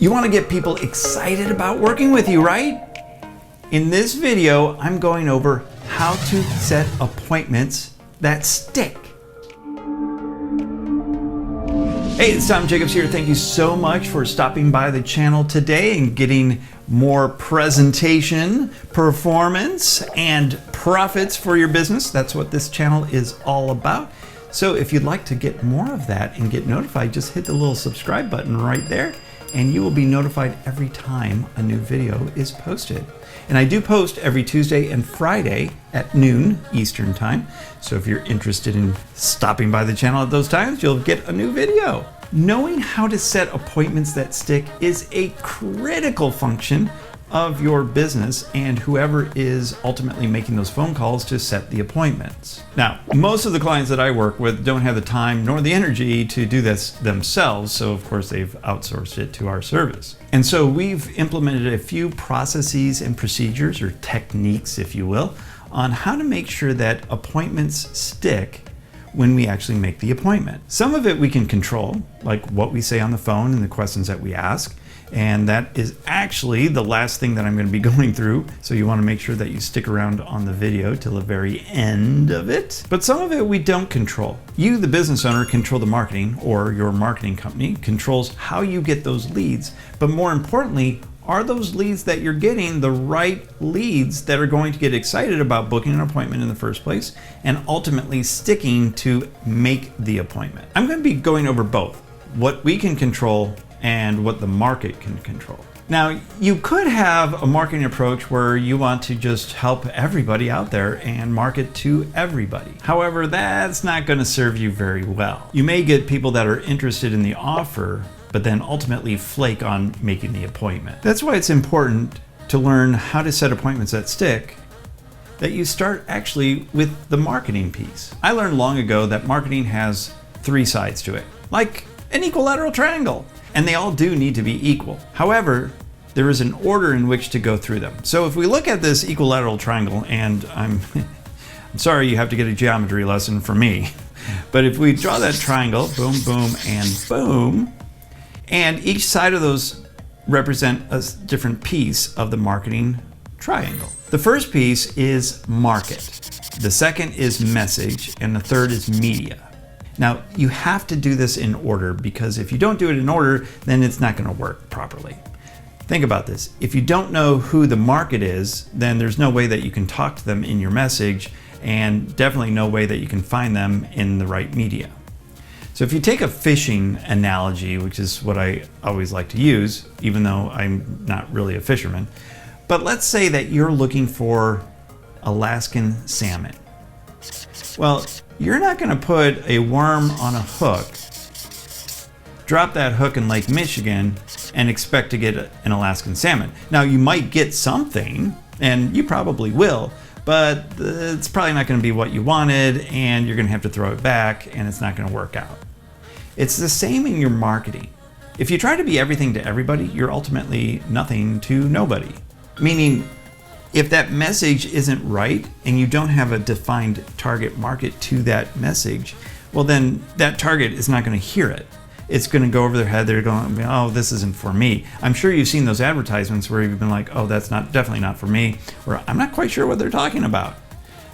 You want to get people excited about working with you, right? In this video, I'm going over how to set appointments that stick. Hey, it's Tom Jacobs here. Thank you so much for stopping by the channel today and getting more presentation, performance, and profits for your business. That's what this channel is all about. So if you'd like to get more of that and get notified, just hit the little subscribe button right there, and you will be notified every time a new video is posted. And I do post every Tuesday and Friday at noon Eastern time. So if you're interested in stopping by the channel at those times, you'll get a new video. Knowing how to set appointments that stick is a critical function of your business and whoever is ultimately making those phone calls to set the appointments. Now, most of the clients that I work with don't have the time nor the energy to do this themselves, so of course they've outsourced it to our service. And so we've implemented a few processes and procedures, or techniques if you will, on how to make sure that appointments stick when we actually make the appointment. Some of it we can control, like what we say on the phone and the questions that we ask. And that is actually the last thing that I'm going to be going through. So you want to make sure that you stick around on the video till the very end of it. But some of it we don't control. You, the business owner, control the marketing, or your marketing company controls how you get those leads. But more importantly, are those leads that you're getting the right leads that are going to get excited about booking an appointment in the first place and ultimately sticking to make the appointment? I'm going to be going over both, what we can control and what the market can control. Now, you could have a marketing approach where you want to just help everybody out there and market to everybody. However, that's not going to serve you very well. You may get people that are interested in the offer, but then ultimately flake on making the appointment. That's why it's important to learn how to set appointments that stick, that you start actually with the marketing piece. I learned long ago that marketing has three sides to it, like an equilateral triangle. And they all do need to be equal. However, there is an order in which to go through them. So if we look at this equilateral triangle, and I'm sorry you have to get a geometry lesson from me, but if we draw that triangle, boom, boom, and boom, and each side of those represent a different piece of the marketing triangle. The first piece is market, the second is message, and the third is media. Now, you have to do this in order, because if you don't do it in order, then it's not going to work properly. Think about this. If you don't know who the market is, then there's no way that you can talk to them in your message, and definitely no way that you can find them in the right media. So if you take a fishing analogy, which is what I always like to use, even though I'm not really a fisherman, but let's say that you're looking for Alaskan salmon. Well, you're not going to put a worm on a hook, drop that hook in Lake Michigan, and expect to get an Alaskan salmon. Now, you might get something, and you probably will, but it's probably not going to be what you wanted, and you're going to have to throw it back, and it's not going to work out. It's the same in your marketing. If you try to be everything to everybody, you're ultimately nothing to nobody. Meaning, if that message isn't right and you don't have a defined target market to that message, well then that target is not going to hear it. It's going to go over their head. They're going, oh, this isn't for me. I'm sure you've seen those advertisements where you've been like, oh, that's definitely not for me, or I'm not quite sure what they're talking about.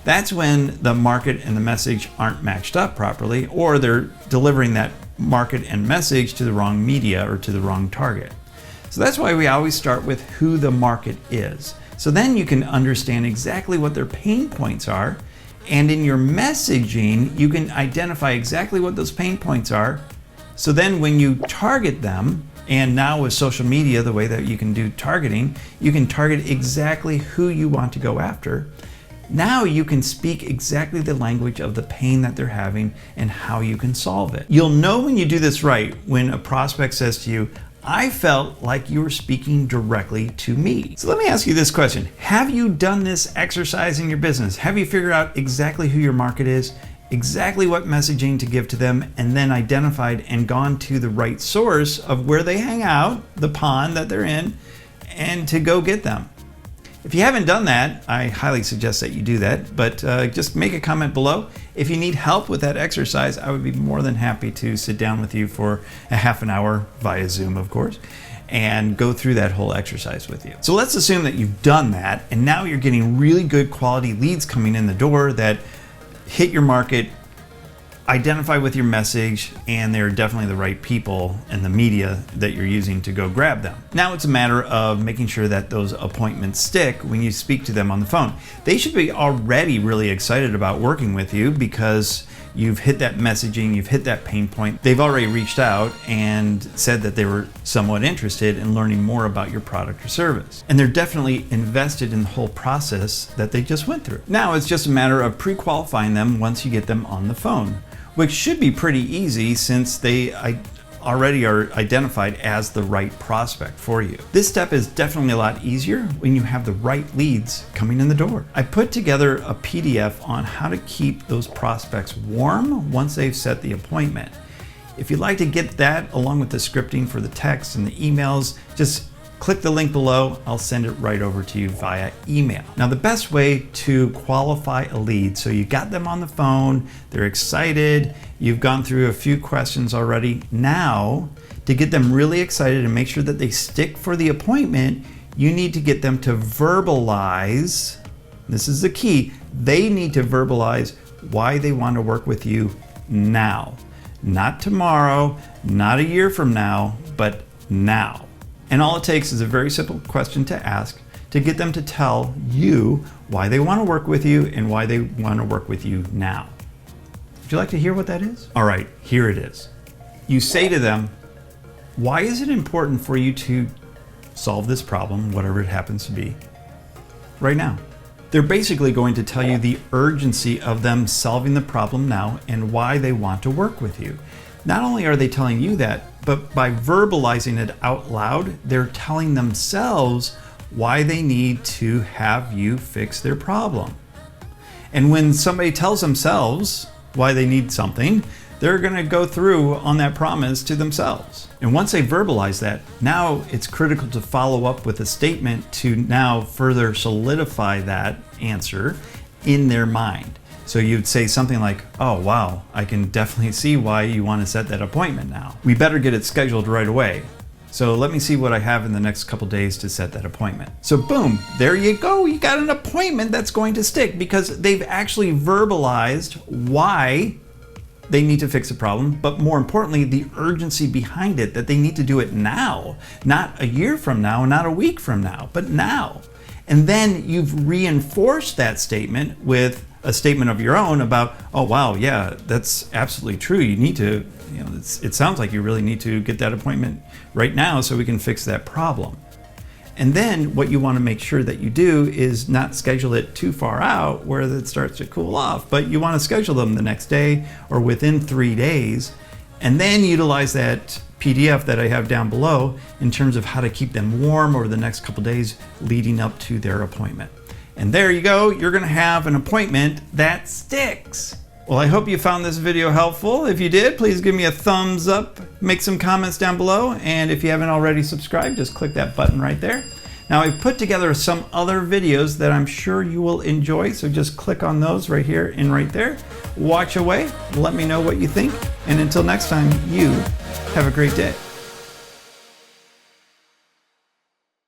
That's when the market and the message aren't matched up properly, or they're delivering that market and message to the wrong media or to the wrong target. So that's why we always start with who the market is. So then you can understand exactly what their pain points are, and in your messaging, you can identify exactly what those pain points are. So then when you target them, and now with social media, the way that you can do targeting, you can target exactly who you want to go after. Now you can speak exactly the language of the pain that they're having and how you can solve it. You'll know when you do this right when a prospect says to you, I felt like you were speaking directly to me. So let me ask you this question. Have you done this exercise in your business? Have you figured out exactly who your market is, exactly what messaging to give to them, and then identified and gone to the right source of where they hang out, the pond that they're in, and to go get them? If you haven't done that, I highly suggest that you do that, but just make a comment below. If you need help with that exercise, I would be more than happy to sit down with you for a half an hour via Zoom, of course, and go through that whole exercise with you. So let's assume that you've done that, and now you're getting really good quality leads coming in the door that hit your market, identify with your message, and they're definitely the right people and the media that you're using to go grab them. Now it's a matter of making sure that those appointments stick when you speak to them on the phone. They should be already really excited about working with you because you've hit that messaging, you've hit that pain point. They've already reached out and said that they were somewhat interested in learning more about your product or service. And they're definitely invested in the whole process that they just went through. Now it's just a matter of pre-qualifying them once you get them on the phone, which should be pretty easy since they already are identified as the right prospect for you. This step is definitely a lot easier when you have the right leads coming in the door. I put together a PDF on how to keep those prospects warm once they've set the appointment. If you'd like to get that along with the scripting for the text and the emails, just click the link below. I'll send it right over to you via email. Now, the best way to qualify a lead, so you got them on the phone, they're excited, you've gone through a few questions already. Now, to get them really excited and make sure that they stick for the appointment, you need to get them to verbalize. This is the key. They need to verbalize why they want to work with you now. Not tomorrow, not a year from now, but now. And all it takes is a very simple question to ask to get them to tell you why they want to work with you and why they want to work with you now. Would you like to hear what that is? All right, here it is. You say to them, why is it important for you to solve this problem, whatever it happens to be, right now? They're basically going to tell you the urgency of them solving the problem now and why they want to work with you. Not only are they telling you that, but by verbalizing it out loud, they're telling themselves why they need to have you fix their problem. And when somebody tells themselves why they need something, they're going to go through on that promise to themselves. And once they verbalize that, now it's critical to follow up with a statement to now further solidify that answer in their mind. So you'd say something like, oh wow, I can definitely see why you want to set that appointment now. We better get it scheduled right away. So let me see what I have in the next couple days to set that appointment. So boom, there you go. You got an appointment that's going to stick because they've actually verbalized why they need to fix a problem, but more importantly, the urgency behind it, that they need to do it now, not a year from now, not a week from now, but now. And then you've reinforced that statement with a statement of your own about, oh wow, yeah, that's absolutely true. You need to, it sounds like you really need to get that appointment right now so we can fix that problem. And then what you want to make sure that you do is not schedule it too far out where it starts to cool off, but you want to schedule them the next day or within 3 days, and then utilize that PDF that I have down below in terms of how to keep them warm over the next couple days leading up to their appointment. And there you go, you're going to have an appointment that sticks. Well, I hope you found this video helpful. If you did, please give me a thumbs up, make some comments down below, and if you haven't already subscribed, just click that button right there. Now, I've put together some other videos that I'm sure you will enjoy, so just click on those right here and right there. Watch away, let me know what you think, and until next time, you have a great day.